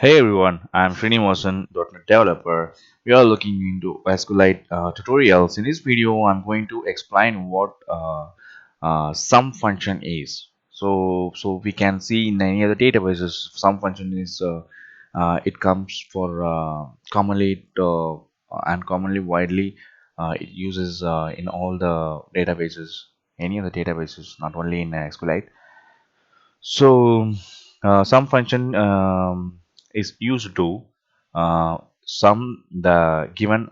Hey everyone, I'm Srinivasan, .NET developer. We are looking into SQLite tutorials. In this video, I'm going to explain what sum function is. So we can see in any other databases, sum function is it comes for commonly widely it uses in all the databases, any of the databases, not only in SQLite. So, some function is used to sum the given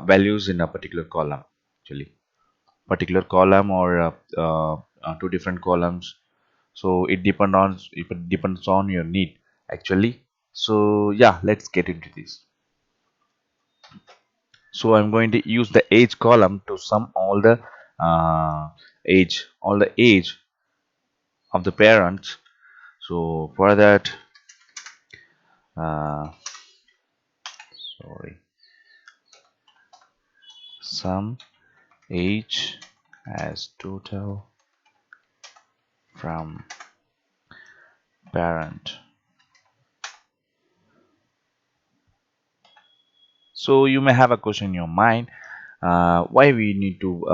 values in a particular column, actually, particular column or two different columns. So it depends on your need, actually. So yeah, let's get into this. So I'm going to use the age column to sum uh, all the age of the parents. So for that, uh, sorry, sum age as total from parent. So you may have a question in your mind, why we need to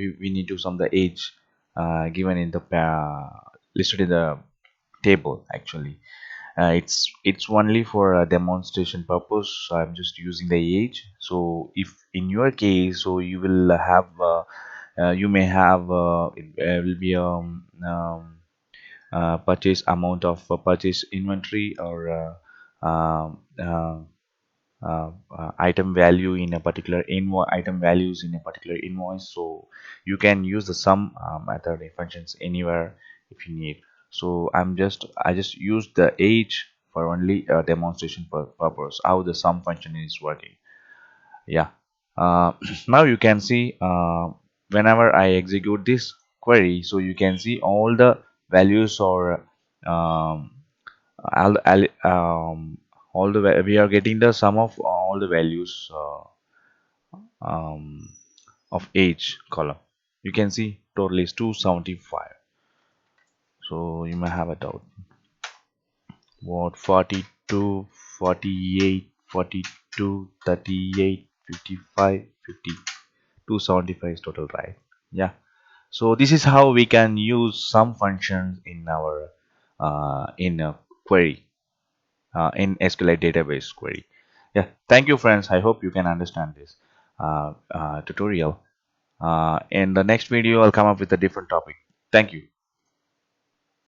we need to sum the age given in the listed in the table, actually. It's only for a demonstration purpose. So I'm just using the age. So if in your case, so you will have you may have it will be purchase amount of purchase inventory or item value in a particular invoice, item values in a particular invoice. So you can use the sum method functions anywhere if you need. So I just use the age for only demonstration purpose how the sum function is working. Yeah. Now you can see whenever I execute this query, so you can see all the values or um, all, all we are getting the sum of all the values um, of age column. You can see total is 275. So you may have a doubt, what 42, 48, 42, 38, 55, 50, 275 is total, right? Yeah. So this is how we can use some functions in our in a query, in SQLite database query. Yeah, thank you, friends. I hope you can understand this tutorial. In the next video, I'll come up with a different topic. Thank you.